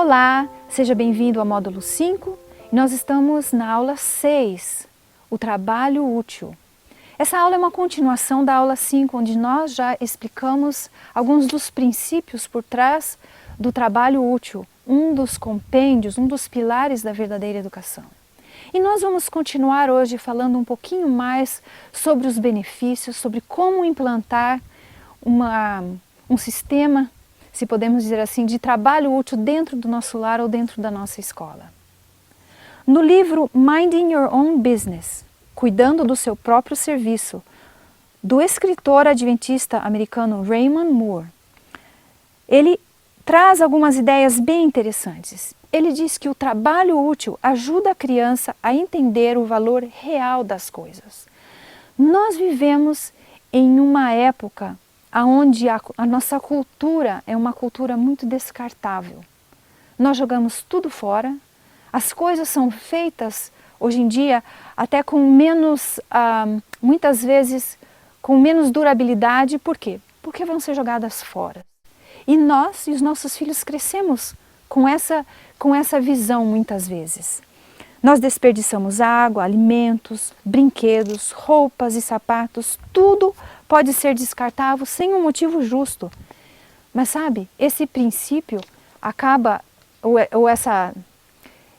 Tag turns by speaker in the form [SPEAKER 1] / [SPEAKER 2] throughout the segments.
[SPEAKER 1] Olá, seja bem-vindo ao módulo 5. Nós estamos na aula 6, o trabalho útil. Essa aula é uma continuação da aula 5, onde nós já explicamos alguns dos princípios por trás do trabalho útil, um dos compêndios, um dos pilares da verdadeira educação. E nós vamos continuar hoje falando um pouquinho mais sobre os benefícios, sobre como implantar um sistema, se podemos dizer assim, de trabalho útil dentro do nosso lar ou dentro da nossa escola. No livro Minding Your Own Business, Cuidando do Seu Próprio Serviço, do escritor adventista americano Raymond Moore, ele traz algumas ideias bem interessantes. Ele diz que o trabalho útil ajuda a criança a entender o valor real das coisas. Nós vivemos em uma época onde a nossa cultura é uma cultura muito descartável. Nós jogamos tudo fora, as coisas são feitas hoje em dia até com menos, muitas vezes com menos durabilidade. Por quê? Porque vão ser jogadas fora. E nós e os nossos filhos crescemos com essa visão muitas vezes. Nós desperdiçamos água, alimentos, brinquedos, roupas e sapatos, tudo pode ser descartável sem um motivo justo. Mas sabe, esse princípio acaba,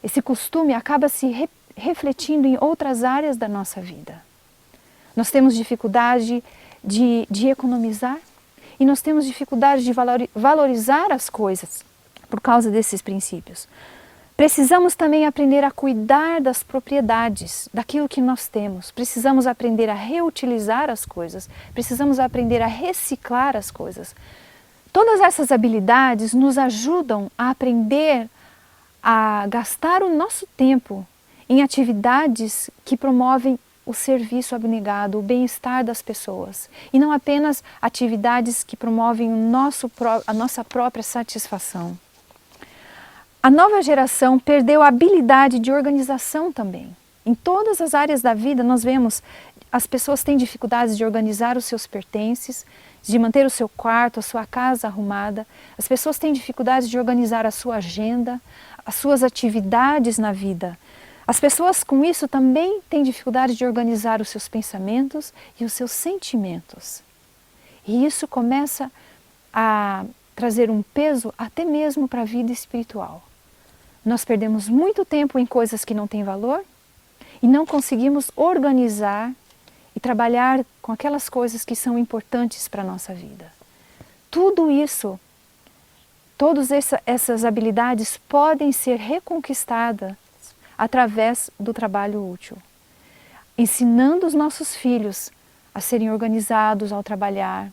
[SPEAKER 1] esse costume acaba se refletindo em outras áreas da nossa vida. Nós temos dificuldade de economizar e nós temos dificuldade de valorizar as coisas por causa desses princípios. Precisamos também aprender a cuidar das propriedades, daquilo que nós temos. Precisamos aprender a reutilizar as coisas. Precisamos aprender a reciclar as coisas. Todas essas habilidades nos ajudam a aprender a gastar o nosso tempo em atividades que promovem o serviço abnegado, o bem-estar das pessoas. E não apenas atividades que promovem a nossa própria satisfação. A nova geração perdeu a habilidade de organização também. Em todas as áreas da vida nós vemos as pessoas têm dificuldades de organizar os seus pertences, de manter o seu quarto, a sua casa arrumada. As pessoas têm dificuldades de organizar a sua agenda, as suas atividades na vida. As pessoas com isso também têm dificuldade de organizar os seus pensamentos e os seus sentimentos. E isso começa a trazer um peso até mesmo para a vida espiritual. Nós perdemos muito tempo em coisas que não têm valor e não conseguimos organizar e trabalhar com aquelas coisas que são importantes para a nossa vida. Tudo isso, todas essas habilidades podem ser reconquistadas através do trabalho útil. Ensinando os nossos filhos a serem organizados ao trabalhar,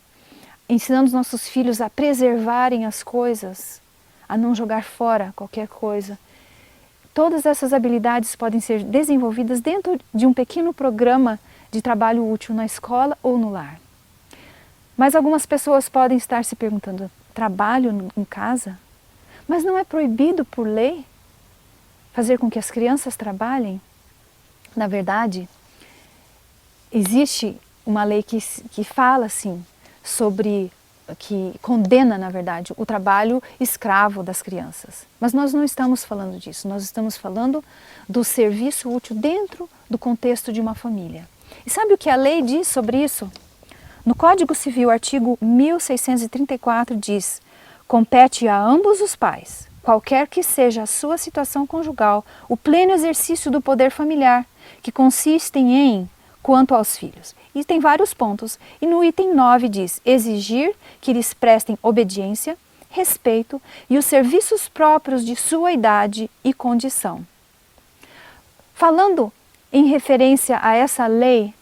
[SPEAKER 1] ensinando os nossos filhos a preservarem as coisas, a não jogar fora qualquer coisa. Todas essas habilidades podem ser desenvolvidas dentro de um pequeno programa de trabalho útil na escola ou no lar. Mas algumas pessoas podem estar se perguntando, trabalho em casa? Mas não é proibido por lei fazer com que as crianças trabalhem? Na verdade, existe uma lei que fala assim, que condena, na verdade, o trabalho escravo das crianças. Mas nós não estamos falando disso, nós estamos falando do serviço útil dentro do contexto de uma família. E sabe o que a lei diz sobre isso? No Código Civil, artigo 1634, diz: compete a ambos os pais, qualquer que seja a sua situação conjugal, o pleno exercício do poder familiar, que consiste em quanto aos filhos. E tem vários pontos. E no item 9 diz: exigir que lhes prestem obediência, respeito e os serviços próprios de sua idade e condição. Falando em referência a essa lei,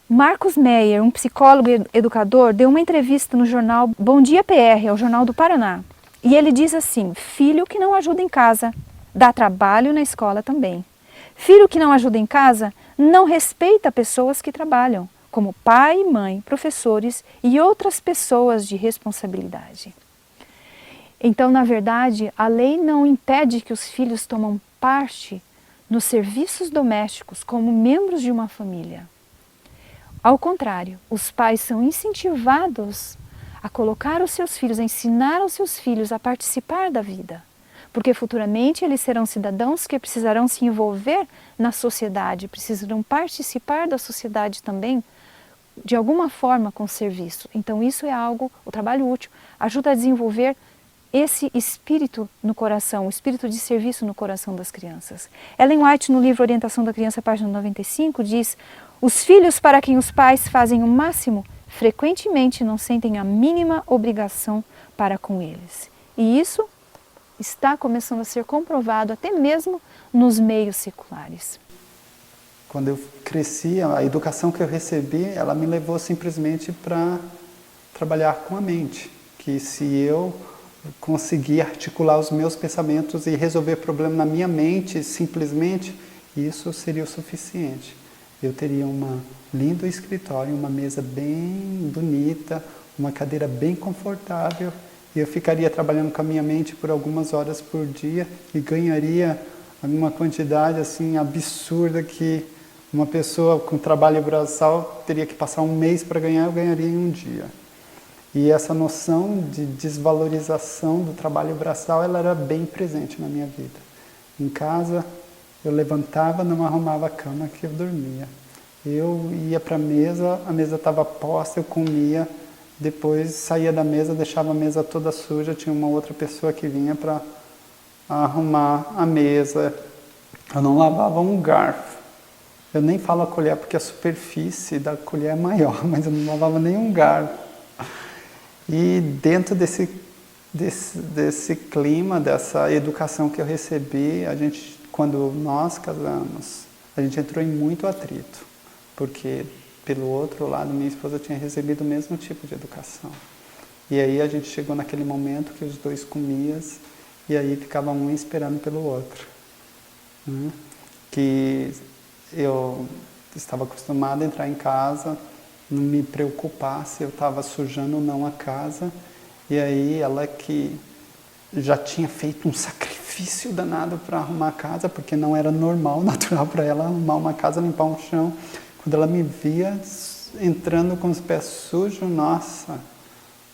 [SPEAKER 1] Marcos Meyer, um psicólogo e educador, deu uma entrevista no jornal Bom Dia PR, ao Jornal do Paraná. E ele diz assim: filho que não ajuda em casa, dá trabalho na escola também. Filho que não ajuda em casa, não respeita pessoas que trabalham, como pai, mãe, professores e outras pessoas de responsabilidade. Então, na verdade, a lei não impede que os filhos tomem parte nos serviços domésticos como membros de uma família. Ao contrário, os pais são incentivados a colocar os seus filhos, a ensinar os seus filhos a participar da vida. porque futuramente eles serão cidadãos que precisarão se envolver na sociedade, precisarão participar da sociedade também, de alguma forma com serviço. Então isso é algo, o trabalho útil, ajuda a desenvolver esse espírito no coração, o espírito de serviço no coração das crianças. Ellen White, no livro Orientação da Criança, página 95, diz: os filhos para quem os pais fazem o máximo, frequentemente não sentem a mínima obrigação para com eles. E isso está começando a ser comprovado até mesmo nos meios seculares.
[SPEAKER 2] Quando eu cresci, a educação que eu recebi, ela me levou simplesmente para trabalhar com a mente. Que se eu conseguir articular os meus pensamentos e resolver problema na minha mente, simplesmente, isso seria o suficiente. Eu teria um lindo escritório, uma mesa bem bonita, uma cadeira bem confortável, e eu ficaria trabalhando com a minha mente por algumas horas por dia e ganharia uma quantidade assim absurda que uma pessoa com trabalho braçal teria que passar um mês para ganhar, eu ganharia em um dia. E essa noção de desvalorização do trabalho braçal, ela era bem presente na minha vida. Em casa, eu levantava, não arrumava a cama que eu dormia. Eu ia para a mesa estava posta, eu comia, depois saía da mesa, deixava a mesa toda suja, tinha uma outra pessoa que vinha para arrumar a mesa. Eu não lavava um garfo. Eu nem falo a colher porque a superfície da colher é maior, mas eu não lavava nenhum garfo. E dentro desse clima, dessa educação que eu recebi, quando nós casamos, a gente entrou em muito atrito, porque pelo outro lado minha esposa tinha recebido o mesmo tipo de educação. E aí a gente chegou naquele momento que os dois comiam e aí ficava um esperando pelo outro. Que eu estava acostumado a entrar em casa, não me preocupar se eu estava sujando ou não a casa. E aí ela que já tinha feito um sacrifício danado para arrumar a casa, porque não era normal, natural para ela arrumar uma casa, limpar um chão. Quando ela me via entrando com os pés sujos, nossa,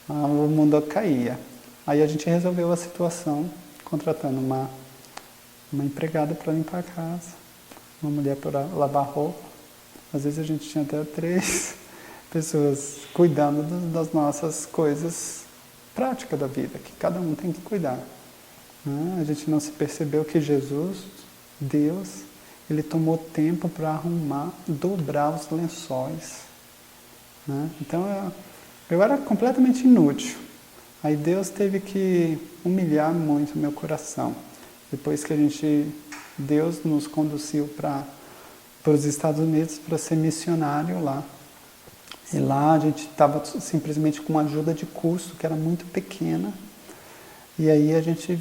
[SPEAKER 2] o mundo caía. Aí a gente resolveu a situação contratando uma empregada para limpar a casa, uma mulher para lavar roupa. Às vezes a gente tinha até 3 pessoas cuidando das nossas coisas práticas da vida, que cada um tem que cuidar. A gente não se percebeu que Jesus, Deus, Ele tomou tempo para arrumar, dobrar os lençóis. Então eu era completamente inútil. Aí Deus teve que humilhar muito o meu coração. Depois que Deus nos conduziu para os Estados Unidos para ser missionário lá. E lá a gente estava simplesmente com uma ajuda de custo que era muito pequena. E aí a gente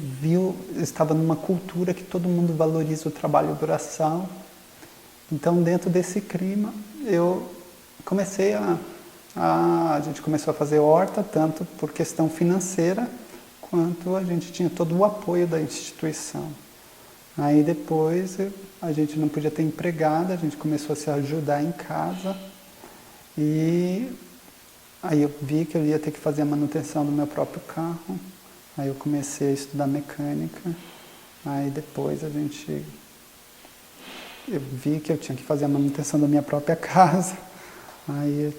[SPEAKER 2] estava numa cultura que todo mundo valoriza o trabalho braçal. Então dentro desse clima eu comecei a gente começou a fazer horta, tanto por questão financeira, quanto a gente tinha todo o apoio da instituição. Aí depois a gente não podia ter empregada, a gente começou a se ajudar em casa. E aí eu vi que eu ia ter que fazer a manutenção do meu próprio carro. Aí eu comecei a estudar mecânica. Aí depois eu vi que eu tinha que fazer a manutenção da minha própria casa. Aí eu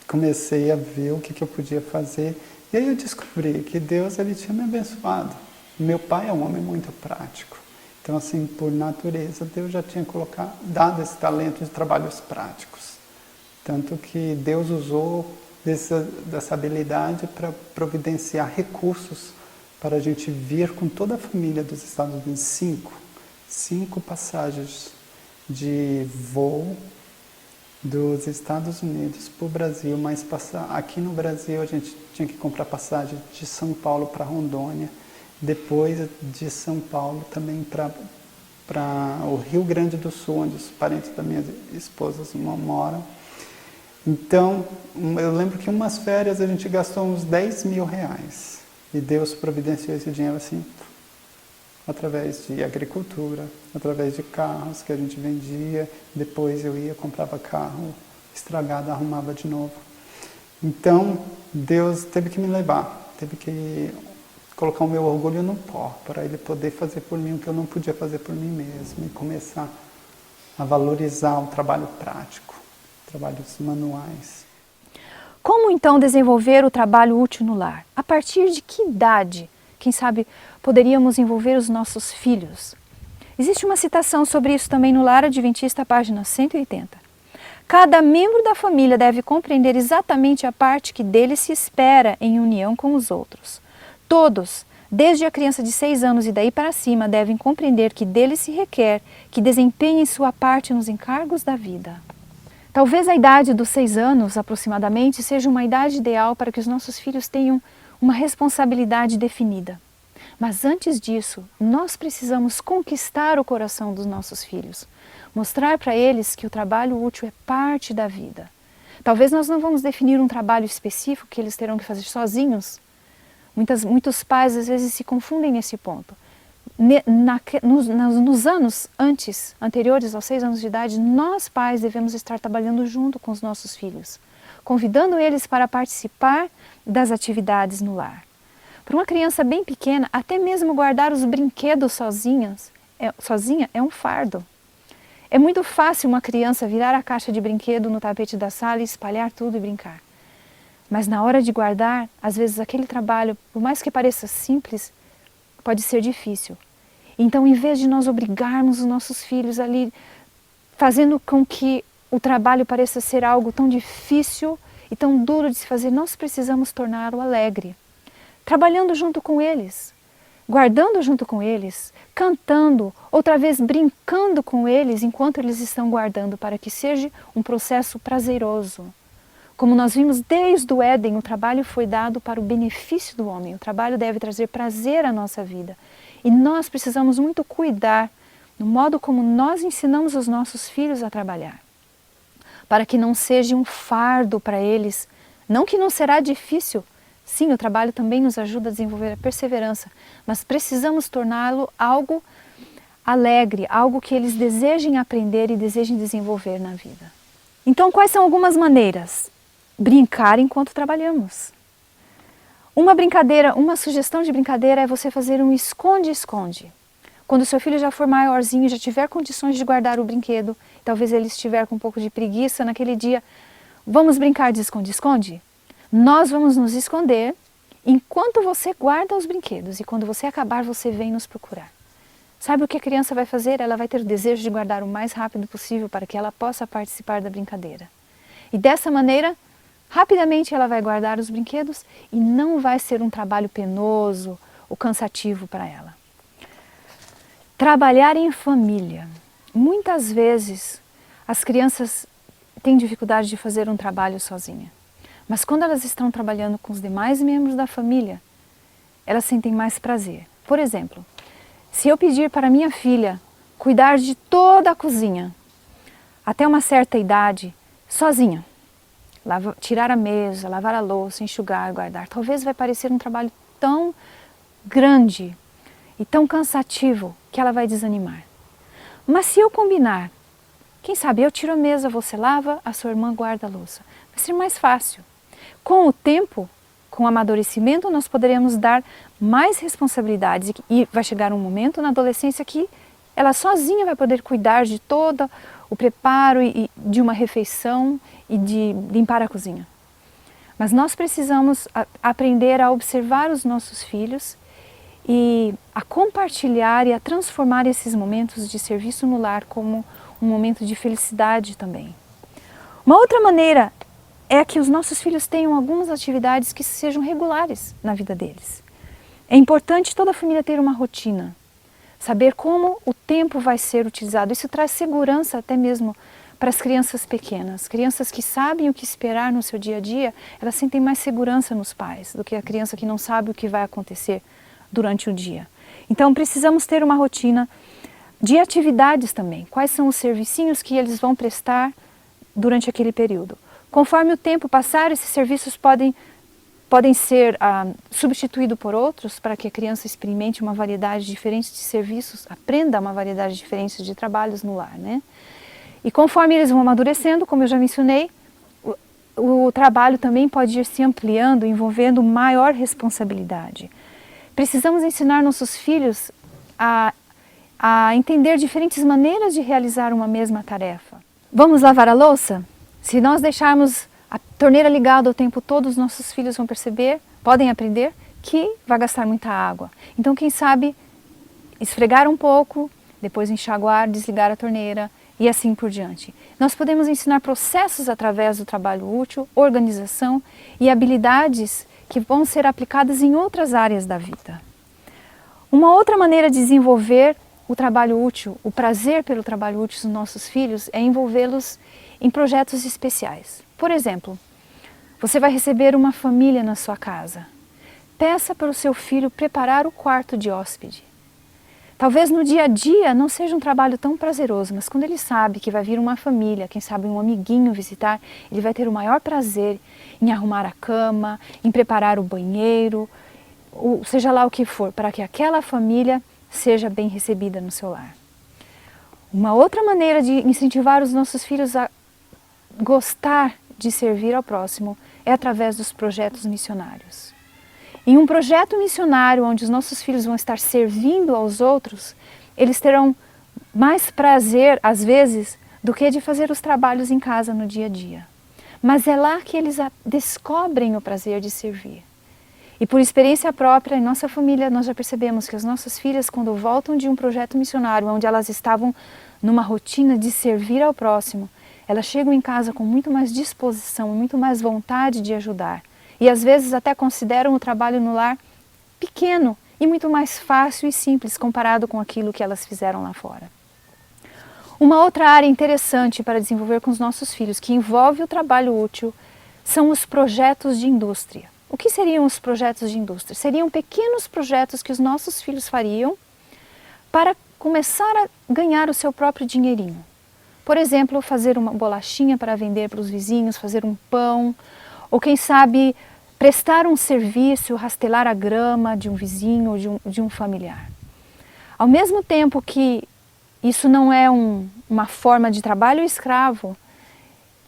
[SPEAKER 2] comecei a ver o que eu podia fazer. E aí eu descobri que Deus ele tinha me abençoado. Meu pai é um homem muito prático. Então, assim, por natureza, Deus já tinha dado esse talento de trabalhos práticos. Tanto que Deus usou dessa habilidade para providenciar recursos para a gente vir com toda a família dos Estados Unidos. 5 passagens de voo dos Estados Unidos para o Brasil, mas aqui no Brasil a gente tinha que comprar passagem de São Paulo para Rondônia, depois de São Paulo também para o Rio Grande do Sul, onde os parentes da minha esposa moram. Então, eu lembro que umas férias a gente gastou uns 10 mil reais. E Deus providenciou esse dinheiro assim, através de agricultura, através de carros que a gente vendia. Depois eu comprava carro estragado, arrumava de novo. Então, Deus teve que me levar, teve que colocar o meu orgulho no pó, para ele poder fazer por mim o que eu não podia fazer por mim mesmo, e começar a valorizar o trabalho prático, trabalhos manuais.
[SPEAKER 1] Como então desenvolver o trabalho útil no lar? A partir de que idade, quem sabe, poderíamos envolver os nossos filhos? Existe uma citação sobre isso também no Lar Adventista, página 180. Cada membro da família deve compreender exatamente a parte que dele se espera em união com os outros. Todos, desde a criança de 6 anos e daí para cima, devem compreender que dele se requer que desempenhem sua parte nos encargos da vida. Talvez a idade dos 6 anos, aproximadamente, seja uma idade ideal para que os nossos filhos tenham uma responsabilidade definida. Mas antes disso, nós precisamos conquistar o coração dos nossos filhos, mostrar para eles que o trabalho útil é parte da vida. Talvez nós não vamos definir um trabalho específico que eles terão que fazer sozinhos. Muitos pais às vezes se confundem nesse ponto. Nos anos anteriores aos 6 anos de idade, nós pais devemos estar trabalhando junto com os nossos filhos, convidando eles para participar das atividades no lar. Para uma criança bem pequena, até mesmo guardar os brinquedos sozinha é um fardo. É muito fácil uma criança virar a caixa de brinquedo no tapete da sala e espalhar tudo e brincar. Mas na hora de guardar, às vezes aquele trabalho, por mais que pareça simples, pode ser difícil. Então, em vez de nós obrigarmos os nossos filhos ali, fazendo com que o trabalho pareça ser algo tão difícil e tão duro de se fazer, nós precisamos torná-lo alegre. Trabalhando junto com eles, guardando junto com eles, cantando, outra vez brincando com eles enquanto eles estão guardando, para que seja um processo prazeroso. Como nós vimos desde o Éden, o trabalho foi dado para o benefício do homem. O trabalho deve trazer prazer à nossa vida. E nós precisamos muito cuidar no modo como nós ensinamos os nossos filhos a trabalhar, para que não seja um fardo para eles, não que não será difícil. Sim, o trabalho também nos ajuda a desenvolver a perseverança, mas precisamos torná-lo algo alegre, algo que eles desejem aprender e desejem desenvolver na vida. Então, quais são algumas maneiras? Brincar enquanto trabalhamos. Uma sugestão de brincadeira é você fazer um esconde-esconde. Quando o seu filho já for maiorzinho, já tiver condições de guardar o brinquedo, talvez ele estiver com um pouco de preguiça naquele dia, vamos brincar de esconde-esconde? Nós vamos nos esconder enquanto você guarda os brinquedos e quando você acabar, você vem nos procurar. Sabe o que a criança vai fazer? Ela vai ter o desejo de guardar o mais rápido possível para que ela possa participar da brincadeira. E dessa maneira, rapidamente ela vai guardar os brinquedos e não vai ser um trabalho penoso ou cansativo para ela. Trabalhar em família. Muitas vezes as crianças têm dificuldade de fazer um trabalho sozinha. Mas quando elas estão trabalhando com os demais membros da família, elas sentem mais prazer. Por exemplo, se eu pedir para minha filha cuidar de toda a cozinha, até uma certa idade, sozinha, tirar a mesa, lavar a louça, enxugar, guardar, talvez vai parecer um trabalho tão grande e tão cansativo que ela vai desanimar. Mas se eu combinar, quem sabe eu tiro a mesa, você lava, a sua irmã guarda a louça, vai ser mais fácil. Com o tempo, com o amadurecimento, nós poderemos dar mais responsabilidades e vai chegar um momento na adolescência que ela sozinha vai poder cuidar de todo o preparo e de uma refeição e de limpar a cozinha. Mas nós precisamos aprender a observar os nossos filhos e a compartilhar e a transformar esses momentos de serviço no lar como um momento de felicidade também. Uma outra maneira é que os nossos filhos tenham algumas atividades que sejam regulares na vida deles. É importante toda a família ter uma rotina, saber como o tempo vai ser utilizado. Isso traz segurança até mesmo para as crianças pequenas. Crianças que sabem o que esperar no seu dia a dia, elas sentem mais segurança nos pais do que a criança que não sabe o que vai acontecer durante o dia. Então precisamos ter uma rotina de atividades também. Quais são os servicinhos que eles vão prestar durante aquele período? Conforme o tempo passar, esses serviços podem ser substituídos por outros para que a criança experimente uma variedade diferente de serviços, aprenda uma variedade diferente de trabalhos no lar, né? E conforme eles vão amadurecendo, como eu já mencionei, o trabalho também pode ir se ampliando, envolvendo maior responsabilidade. Precisamos ensinar nossos filhos a entender diferentes maneiras de realizar uma mesma tarefa. Vamos lavar a louça? Se nós deixarmos a torneira ligada o tempo todo, os nossos filhos vão perceber, podem aprender, que vai gastar muita água. Então, quem sabe, esfregar um pouco, depois enxaguar, desligar a torneira e assim por diante. Nós podemos ensinar processos através do trabalho útil, organização e habilidades que vão ser aplicadas em outras áreas da vida. Uma outra maneira de desenvolver o trabalho útil, o prazer pelo trabalho útil dos nossos filhos é envolvê-los em projetos especiais. Por exemplo, você vai receber uma família na sua casa. Peça para o seu filho preparar o quarto de hóspede. Talvez no dia a dia não seja um trabalho tão prazeroso, mas quando ele sabe que vai vir uma família, quem sabe um amiguinho visitar, ele vai ter o maior prazer em arrumar a cama, em preparar o banheiro, ou seja lá o que for, para que aquela família seja bem recebida no seu lar. Uma outra maneira de incentivar os nossos filhos a gostar de servir ao próximo é através dos projetos missionários. Em um projeto missionário onde os nossos filhos vão estar servindo aos outros, eles terão mais prazer, às vezes, do que de fazer os trabalhos em casa no dia a dia. Mas é lá que eles descobrem o prazer de servir. E por experiência própria, em nossa família, nós já percebemos que as nossas filhas, quando voltam de um projeto missionário, onde elas estavam numa rotina de servir ao próximo, elas chegam em casa com muito mais disposição, muito mais vontade de ajudar. E às vezes até consideram o trabalho no lar pequeno e muito mais fácil e simples comparado com aquilo que elas fizeram lá fora. Uma outra área interessante para desenvolver com os nossos filhos, que envolve o trabalho útil, são os projetos de indústria. O que seriam os projetos de indústria? Seriam pequenos projetos que os nossos filhos fariam para começar a ganhar o seu próprio dinheirinho. Por exemplo, fazer uma bolachinha para vender para os vizinhos, fazer um pão, ou quem sabe prestar um serviço, rastelar a grama de um vizinho ou de um familiar. Ao mesmo tempo que isso não é uma forma de trabalho escravo,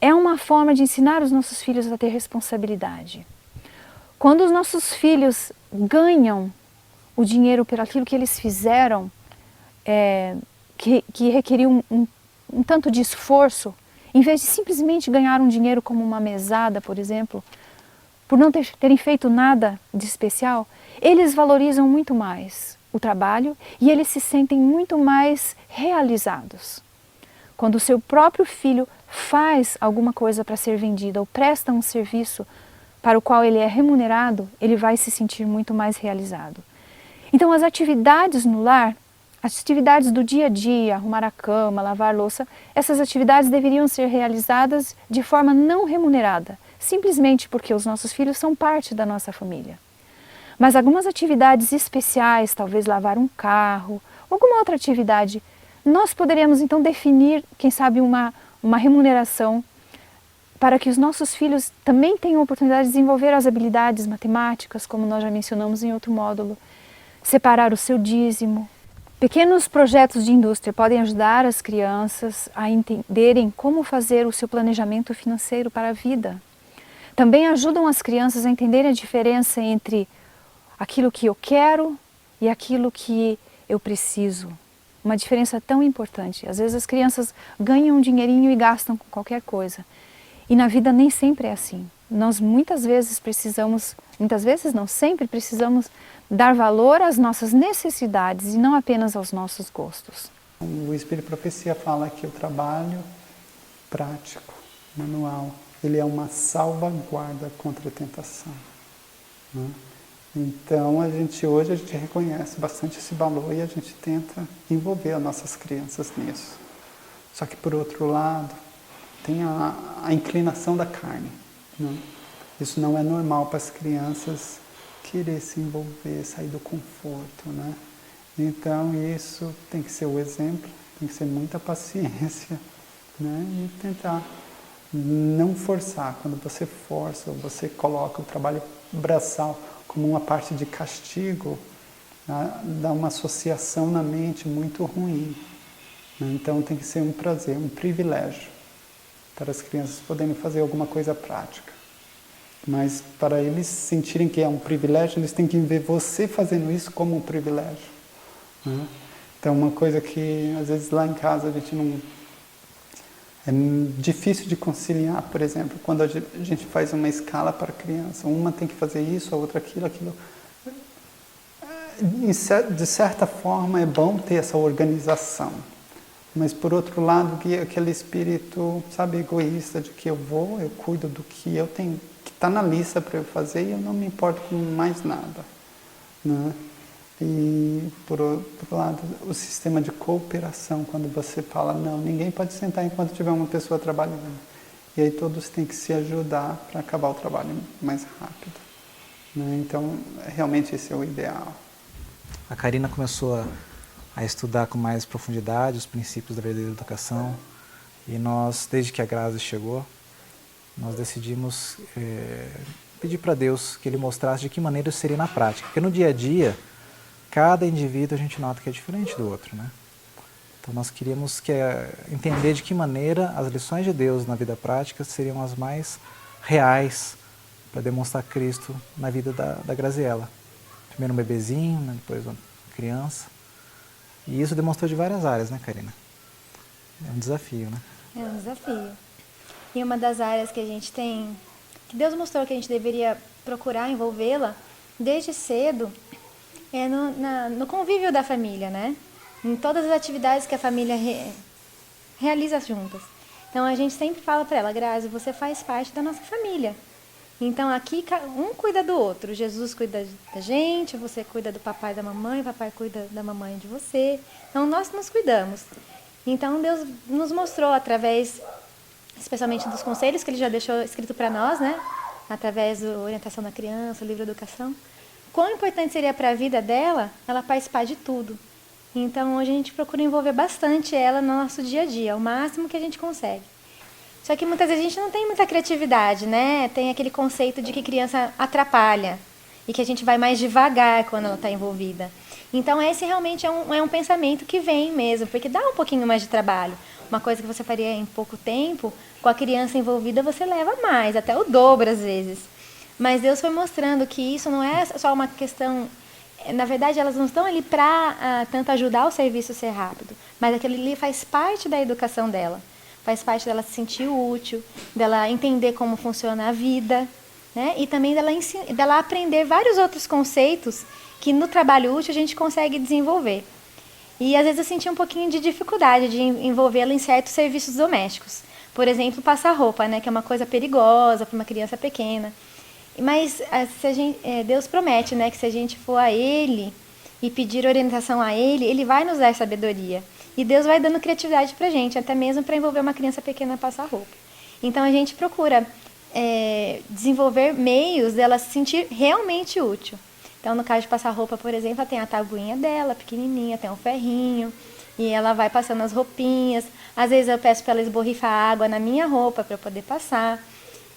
[SPEAKER 1] é uma forma de ensinar os nossos filhos a ter responsabilidade. Quando os nossos filhos ganham o dinheiro por aquilo que eles fizeram, que requeriu um tanto de esforço, em vez de simplesmente ganhar um dinheiro como uma mesada, por exemplo, por não terem feito nada de especial, eles valorizam muito mais o trabalho e eles se sentem muito mais realizados. Quando o seu próprio filho faz alguma coisa para ser vendida ou presta um serviço para o qual ele é remunerado, ele vai se sentir muito mais realizado. Então as atividades no lar, as atividades do dia a dia, arrumar a cama, lavar louça, essas atividades deveriam ser realizadas de forma não remunerada, simplesmente porque os nossos filhos são parte da nossa família. Mas algumas atividades especiais, talvez lavar um carro, alguma outra atividade, nós poderíamos então definir, quem sabe, uma remuneração para que os nossos filhos também tenham a oportunidade de desenvolver as habilidades matemáticas, como nós já mencionamos em outro módulo, separar o seu dízimo. Pequenos projetos de indústria podem ajudar as crianças a entenderem como fazer o seu planejamento financeiro para a vida. Também ajudam as crianças a entenderem a diferença entre aquilo que eu quero e aquilo que eu preciso. Uma diferença tão importante. Às vezes as crianças ganham um dinheirinho e gastam com qualquer coisa. E na vida nem sempre é assim. Nós muitas vezes não, sempre precisamos dar valor às nossas necessidades e não apenas aos nossos gostos.
[SPEAKER 2] O Espírito Profecia fala que o trabalho prático, manual, ele é uma salvaguarda contra a tentação, né? Então hoje a gente reconhece bastante esse valor e a gente tenta envolver as nossas crianças nisso. Só que por outro lado, tem a inclinação da carne, né? Isso não é normal para as crianças querer se envolver, sair do conforto, né? Então isso tem que ser o exemplo, tem que ser muita paciência, né? E tentar não forçar. Quando você força, ou você coloca o trabalho braçal como uma parte de castigo, né? Dá uma associação na mente muito ruim, né? Então tem que ser um prazer, um privilégio para as crianças poderem fazer alguma coisa prática. Mas para eles sentirem que é um privilégio, eles têm que ver você fazendo isso como um privilégio. Né? Então, uma coisa que às vezes lá em casa a gente não... É difícil de conciliar, por exemplo, quando a gente faz uma escala para a criança. Uma tem que fazer isso, a outra aquilo, aquilo. De certa forma é bom ter essa organização. Mas, por outro lado, aquele espírito, sabe, egoísta, de que eu cuido do que eu tenho, que está na lista para eu fazer e eu não me importo com mais nada. Né? E, por outro lado, o sistema de cooperação, quando você fala, não, ninguém pode sentar enquanto tiver uma pessoa trabalhando. E aí todos têm que se ajudar para acabar o trabalho mais rápido. Né? Então, realmente esse é o ideal.
[SPEAKER 3] A Karina começou a estudar com mais profundidade os princípios da verdadeira educação e nós, desde que a Grazi chegou, nós decidimos pedir para Deus que Ele mostrasse de que maneira isso seria na prática. Porque no dia a dia, cada indivíduo a gente nota que é diferente do outro, né? Então nós queríamos entender de que maneira as lições de Deus na vida prática seriam as mais reais para demonstrar Cristo na vida da Graziella. Primeiro um bebezinho, né, depois uma criança. E isso demonstrou de várias áreas, né, Karina? É um desafio, né?
[SPEAKER 4] É um desafio. E uma das áreas que a gente tem, que Deus mostrou que a gente deveria procurar envolvê-la desde cedo, é no convívio da família, né? Em todas as atividades que a família realiza juntas. Então a gente sempre fala para ela, Grazi, você faz parte da nossa família. Então aqui um cuida do outro. Jesus cuida da gente, você cuida do papai e da mamãe, o papai cuida da mamãe de você. Então nós nos cuidamos. Então Deus nos mostrou através, especialmente dos conselhos que Ele já deixou escrito para nós, né? Através da orientação da criança, o livro de educação, quão importante seria para a vida dela ela participar de tudo. Então hoje a gente procura envolver bastante ela no nosso dia a dia, o máximo que a gente consegue. Só que muitas vezes a gente não tem muita criatividade, né? Tem aquele conceito de que criança atrapalha e que a gente vai mais devagar quando ela está envolvida. Então esse realmente é um pensamento que vem mesmo, porque dá um pouquinho mais de trabalho. Uma coisa que você faria em pouco tempo, com a criança envolvida você leva mais, até o dobro às vezes. Mas Deus foi mostrando que isso não é só uma questão... Na verdade, elas não estão ali para tanto ajudar o serviço a ser rápido, mas aquilo ali faz parte da educação dela. Faz parte dela se sentir útil, dela entender como funciona a vida, né? E também dela aprender vários outros conceitos que no trabalho útil a gente consegue desenvolver. E às vezes eu senti um pouquinho de dificuldade de envolvê-la em certos serviços domésticos. Por exemplo, passar roupa, né? Que é uma coisa perigosa para uma criança pequena. Mas Deus promete, né? Que se a gente for a Ele e pedir orientação a Ele, Ele vai nos dar sabedoria. E Deus vai dando criatividade para a gente, até mesmo para envolver uma criança pequena a passar roupa. Então a gente procura desenvolver meios dela se sentir realmente útil. Então no caso de passar roupa, por exemplo, ela tem a tabuinha dela, pequenininha, tem um ferrinho, e ela vai passando as roupinhas. Às vezes eu peço para ela esborrifar água na minha roupa para eu poder passar.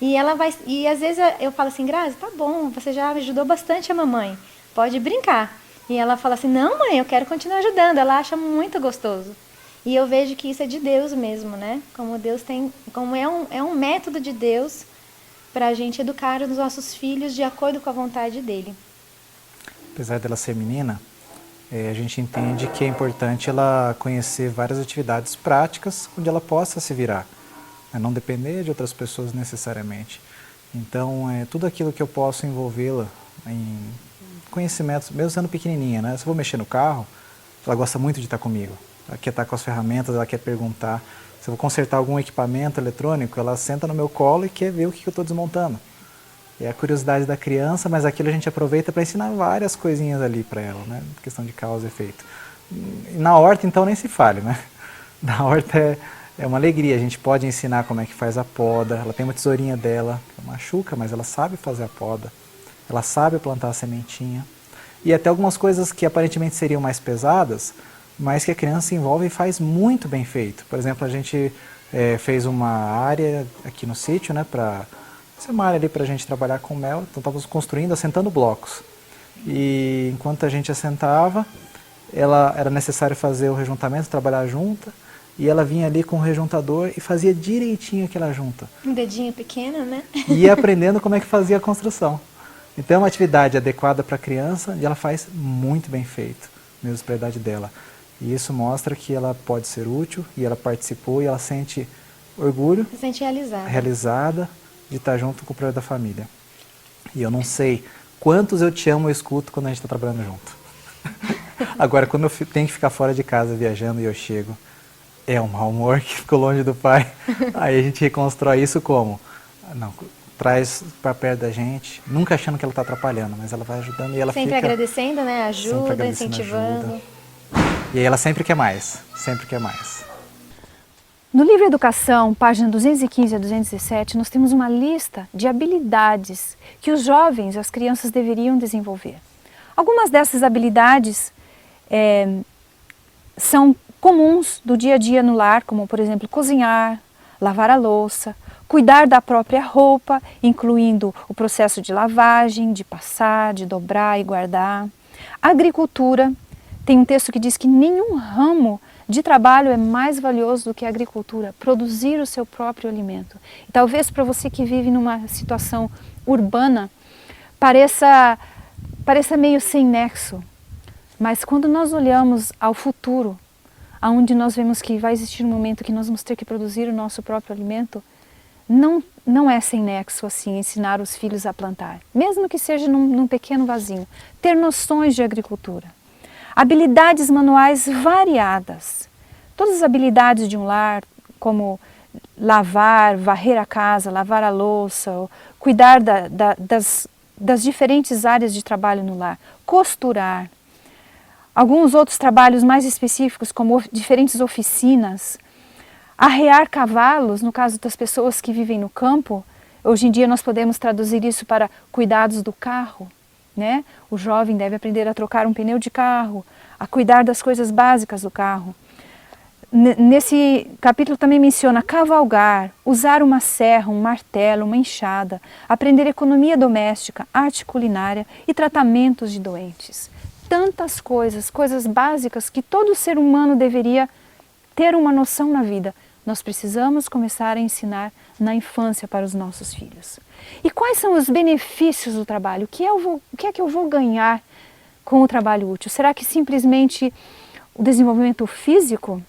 [SPEAKER 4] E às vezes eu falo assim, Grazi, tá bom, você já ajudou bastante a mamãe, pode brincar. E ela fala assim, não mãe, eu quero continuar ajudando, ela acha muito gostoso. E eu vejo que isso é de Deus mesmo, né? Como é um método de Deus para a gente educar os nossos filhos de acordo com a vontade dele.
[SPEAKER 3] Apesar dela ser menina, a gente entende que é importante ela conhecer várias atividades práticas onde ela possa se virar, não depender de outras pessoas necessariamente. Então, tudo aquilo que eu posso envolvê-la em conhecimentos, mesmo sendo pequenininha, né? Se eu vou mexer no carro, ela gosta muito de estar comigo. Ela quer estar com as ferramentas, ela quer perguntar. Se eu vou consertar algum equipamento eletrônico, ela senta no meu colo e quer ver o que eu estou desmontando. É a curiosidade da criança, mas aquilo a gente aproveita para ensinar várias coisinhas ali para ela, né? Questão de causa e efeito. E na horta, então, nem se fale, né? Na horta é uma alegria, a gente pode ensinar como é que faz a poda. Ela tem uma tesourinha dela, que machuca, mas ela sabe fazer a poda. Ela sabe plantar a sementinha. E até algumas coisas que aparentemente seriam mais pesadas, mas que a criança se envolve e faz muito bem feito. Por exemplo, a gente fez uma área aqui no sítio, né, para ser uma área ali para a gente trabalhar com mel. Então estávamos construindo, assentando blocos. E enquanto a gente assentava, era necessário fazer o rejuntamento, trabalhar junta. e ela vinha ali com o rejuntador e fazia direitinho aquela junta.
[SPEAKER 4] Um dedinho pequeno, né?
[SPEAKER 3] E ia aprendendo como é que fazia a construção. Então é uma atividade adequada para a criança e ela faz muito bem feito, mesmo para a idade dela. E isso mostra que ela pode ser útil e ela participou e ela sente orgulho,
[SPEAKER 4] Se sente realizada.
[SPEAKER 3] realizada de estar junto com o projeto da família. E eu não sei quantos eu te amo eu escuto quando a gente está trabalhando junto. Agora, quando eu tenho que ficar fora de casa viajando e eu chego, é um mau humor que ficou longe do pai. Aí a gente reconstrói isso como? Não, traz para perto da gente, nunca achando que ela está atrapalhando, mas ela vai ajudando e ela
[SPEAKER 4] Sempre
[SPEAKER 3] fica...
[SPEAKER 4] agradecendo, né?
[SPEAKER 3] sempre
[SPEAKER 4] Ajuda,
[SPEAKER 3] agradecendo
[SPEAKER 4] incentivando.
[SPEAKER 3] ajuda. E aí ela sempre quer mais, sempre quer mais.
[SPEAKER 1] No livro Educação, página 215 a 217, nós temos uma lista de habilidades que os jovens, as crianças deveriam desenvolver. Algumas dessas habilidades são comuns do dia a dia no lar, como por exemplo cozinhar, lavar a louça, cuidar da própria roupa, incluindo o processo de lavagem, de passar, de dobrar e guardar. Agricultura, tem um texto que diz que nenhum ramo de trabalho é mais valioso do que a agricultura, produzir o seu próprio alimento. E talvez para você que vive numa situação urbana, pareça meio sem nexo, mas quando nós olhamos ao futuro, aonde nós vemos que vai existir um momento que nós vamos ter que produzir o nosso próprio alimento, não é sem nexo assim ensinar os filhos a plantar, mesmo que seja num pequeno vasinho, ter noções de agricultura. Habilidades manuais variadas, todas as habilidades de um lar, como lavar, varrer a casa, lavar a louça, cuidar das diferentes áreas de trabalho no lar, costurar. Alguns outros trabalhos mais específicos, como diferentes oficinas, arrear cavalos, no caso das pessoas que vivem no campo. Hoje em dia nós podemos traduzir isso para cuidados do carro, né? O jovem deve aprender a trocar um pneu de carro, a cuidar das coisas básicas do carro. Nesse capítulo também menciona cavalgar, usar uma serra, um martelo, uma enxada, aprender economia doméstica, arte culinária e tratamentos de doentes. Tantas coisas, coisas básicas que todo ser humano deveria ter uma noção na vida. Nós precisamos começar a ensinar na infância para os nossos filhos. E quais são os benefícios do trabalho? O que é que eu vou ganhar com o trabalho útil? Será que simplesmente o desenvolvimento físico?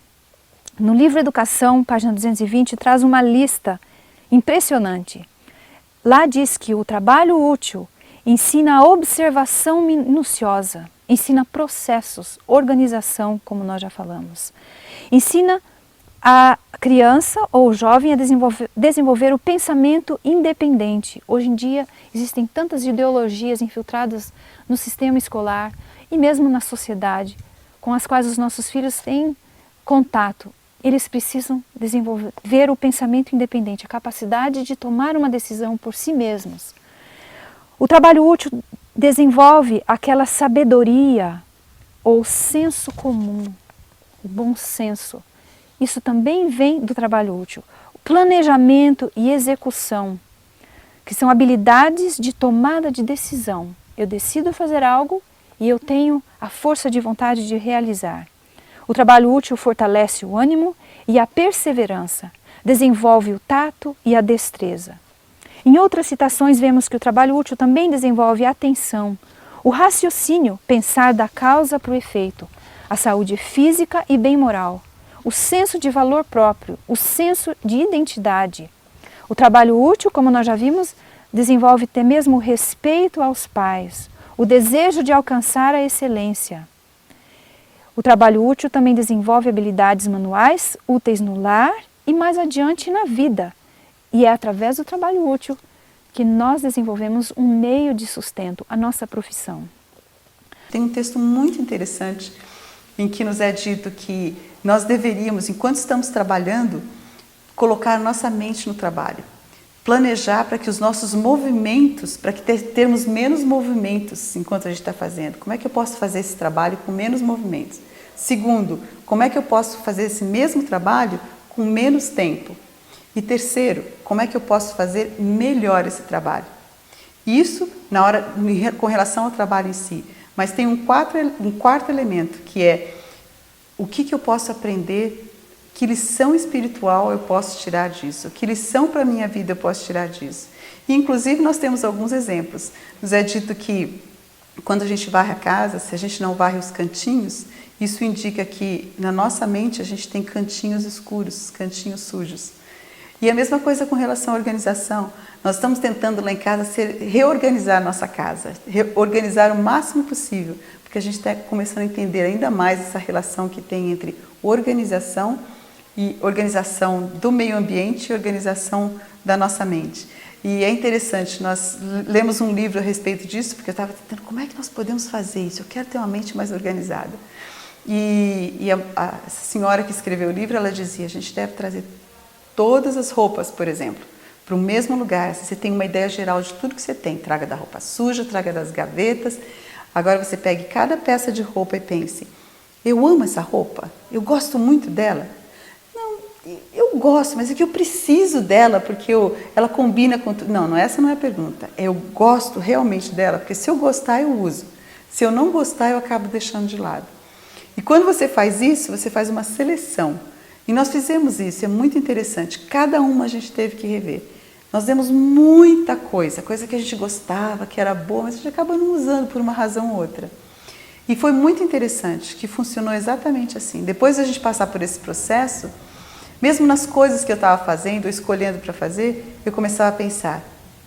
[SPEAKER 1] No livro Educação, página 220, traz uma lista impressionante. Lá diz que o trabalho útil ensina a observação minuciosa, ensina processos, organização, como nós já falamos. Ensina a criança ou o jovem a desenvolver o pensamento independente. Hoje em dia existem tantas ideologias infiltradas no sistema escolar e mesmo na sociedade, com as quais os nossos filhos têm contato. Eles precisam desenvolver o pensamento independente, a capacidade de tomar uma decisão por si mesmos. O trabalho útil desenvolve aquela sabedoria ou senso comum, o bom senso. Isso também vem do trabalho útil. O planejamento e execução, que são habilidades de tomada de decisão. Eu decido fazer algo e eu tenho a força de vontade de realizar. O trabalho útil fortalece o ânimo e a perseverança, desenvolve o tato e a destreza. Em outras citações vemos que o trabalho útil também desenvolve a atenção, o raciocínio, pensar da causa para o efeito, a saúde física e bem moral, o senso de valor próprio, o senso de identidade. O trabalho útil, como nós já vimos, desenvolve até mesmo o respeito aos pais, o desejo de alcançar a excelência. O trabalho útil também desenvolve habilidades manuais úteis no lar e mais adiante na vida. E é através do trabalho útil que nós desenvolvemos um meio de sustento, a nossa profissão.
[SPEAKER 5] Tem um texto muito interessante em que nos é dito que nós deveríamos, enquanto estamos trabalhando, colocar nossa mente no trabalho. Planejar para que os nossos movimentos, para que termos menos movimentos enquanto a gente está fazendo. Como é que eu posso fazer esse trabalho com menos movimentos? Segundo, como é que eu posso fazer esse mesmo trabalho com menos tempo? E terceiro, como é que eu posso fazer melhor esse trabalho? Isso com relação ao trabalho em si. Mas tem um quarto elemento, que é o que eu posso aprender Que lição espiritual eu posso tirar disso? Que lição para a minha vida eu posso tirar disso? E, inclusive, nós temos alguns exemplos. Nos é dito que, quando a gente varre a casa, se a gente não varre os cantinhos, isso indica que, na nossa mente, a gente tem cantinhos escuros, cantinhos sujos. E a mesma coisa com relação à organização. Nós estamos tentando lá em casa reorganizar a nossa casa, reorganizar o máximo possível, porque a gente está começando a entender ainda mais essa relação que tem entre organização e organização do meio ambiente e organização da nossa mente. E é interessante, nós lemos um livro a respeito disso, porque eu estava tentando, como é que nós podemos fazer isso? Eu quero ter uma mente mais organizada. Essa senhora que escreveu o livro, ela dizia, a gente deve trazer todas as roupas, por exemplo, para o mesmo lugar. Você tem uma ideia geral de tudo que você tem. Traga da roupa suja, traga das gavetas. Agora você pegue cada peça de roupa e pense, eu amo essa roupa, eu gosto muito dela. Não, eu gosto, mas é que eu preciso dela, porque ela combina com tudo. Não, essa não é a pergunta. Eu gosto realmente dela, porque se eu gostar, eu uso. Se eu não gostar, eu acabo deixando de lado. E quando você faz isso, você faz uma seleção. E nós fizemos isso, é muito interessante. Cada uma a gente teve que rever. Nós demos muita coisa que a gente gostava, que era boa, mas a gente acaba não usando por uma razão ou outra. E foi muito interessante, que funcionou exatamente assim. Depois de a gente passar por esse processo, mesmo nas coisas que eu estava fazendo, ou escolhendo para fazer, eu começava a pensar,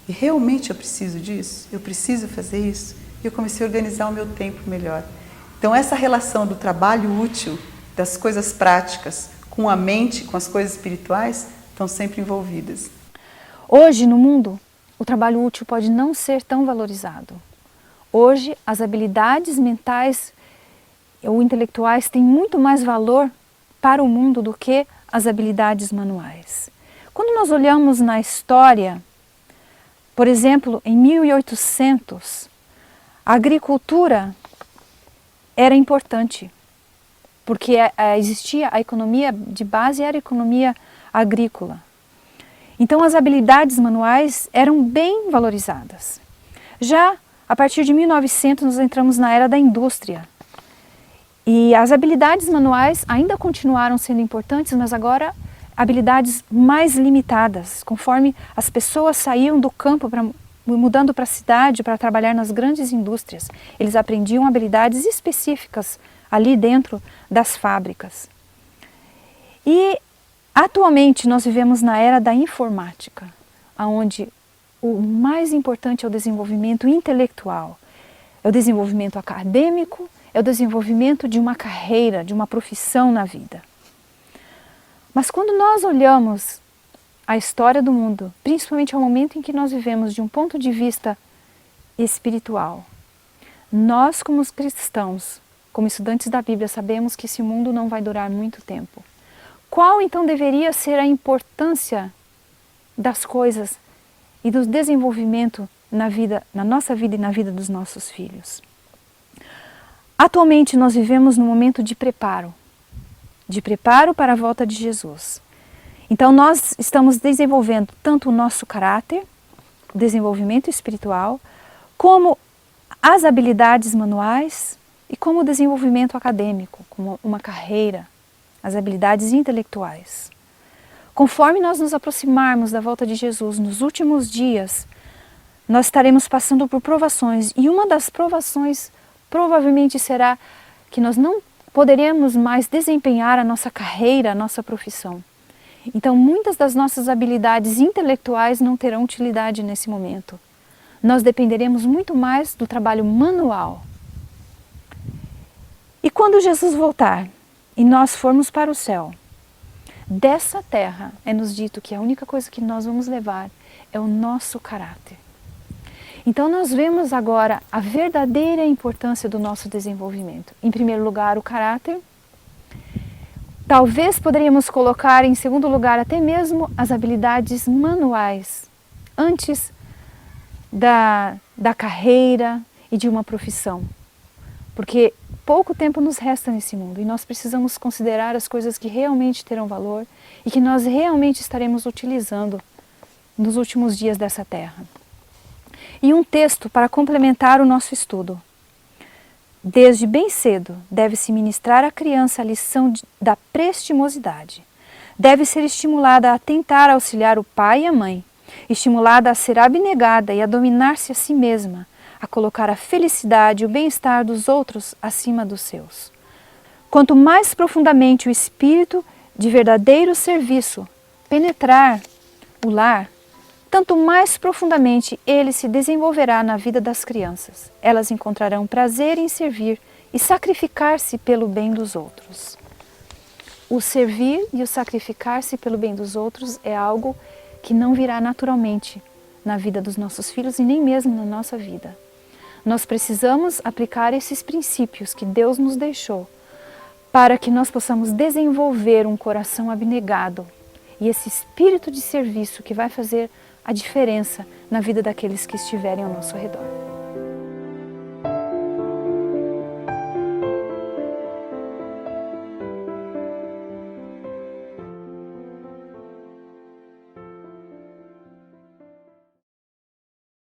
[SPEAKER 5] e realmente eu preciso disso? Eu preciso fazer isso? E eu comecei a organizar o meu tempo melhor. Então essa relação do trabalho útil, das coisas práticas, com a mente, com as coisas espirituais, estão sempre envolvidas.
[SPEAKER 1] Hoje, no mundo, o trabalho útil pode não ser tão valorizado. Hoje, as habilidades mentais ou intelectuais têm muito mais valor para o mundo do que as habilidades manuais. Quando nós olhamos na história, por exemplo, em 1800, a agricultura era importante, porque existia a economia de base, era a economia agrícola. Então as habilidades manuais eram bem valorizadas. Já a partir de 1900 nós entramos na era da indústria. E as habilidades manuais ainda continuaram sendo importantes, mas agora habilidades mais limitadas, conforme as pessoas saíam do campo mudando para a cidade para trabalhar nas grandes indústrias. Eles aprendiam habilidades específicas ali dentro das fábricas. E atualmente nós vivemos na era da informática, onde o mais importante é o desenvolvimento intelectual, é o desenvolvimento acadêmico, é o desenvolvimento de uma carreira, de uma profissão na vida. Mas quando nós olhamos a história do mundo, principalmente ao momento em que nós vivemos de um ponto de vista espiritual, nós como cristãos, como estudantes da Bíblia, sabemos que esse mundo não vai durar muito tempo. Qual então deveria ser a importância das coisas e do desenvolvimento na nossa vida e na vida dos nossos filhos? Atualmente nós vivemos num momento de preparo para a volta de Jesus. Então nós estamos desenvolvendo tanto o nosso caráter, o desenvolvimento espiritual, como as habilidades manuais e como o desenvolvimento acadêmico, como uma carreira, as habilidades intelectuais. Conforme nós nos aproximarmos da volta de Jesus nos últimos dias, nós estaremos passando por provações, e uma das provações provavelmente será que nós não poderemos mais desempenhar a nossa carreira, a nossa profissão. Então, muitas das nossas habilidades intelectuais não terão utilidade nesse momento. Nós dependeremos muito mais do trabalho manual. E quando Jesus voltar e nós formos para o céu, dessa terra é nos dito que a única coisa que nós vamos levar é o nosso caráter. Então nós vemos agora a verdadeira importância do nosso desenvolvimento. Em primeiro lugar, o caráter. Talvez poderíamos colocar em segundo lugar até mesmo as habilidades manuais, antes da carreira e de uma profissão. Porque pouco tempo nos resta nesse mundo e nós precisamos considerar as coisas que realmente terão valor e que nós realmente estaremos utilizando nos últimos dias dessa terra. E um texto para complementar o nosso estudo. Desde bem cedo deve-se ministrar à criança a lição da prestimosidade, deve ser estimulada a tentar auxiliar o pai e a mãe, estimulada a ser abnegada e a dominar-se a si mesma, a colocar a felicidade e o bem-estar dos outros acima dos seus. Quanto mais profundamente o espírito de verdadeiro serviço penetrar o lar, tanto mais profundamente ele se desenvolverá na vida das crianças. Elas encontrarão prazer em servir e sacrificar-se pelo bem dos outros. O servir e o sacrificar-se pelo bem dos outros é algo que não virá naturalmente na vida dos nossos filhos e nem mesmo na nossa vida. Nós precisamos aplicar esses princípios que Deus nos deixou para que nós possamos desenvolver um coração abnegado e esse espírito de serviço que vai fazer a diferença na vida daqueles que estiverem ao nosso redor.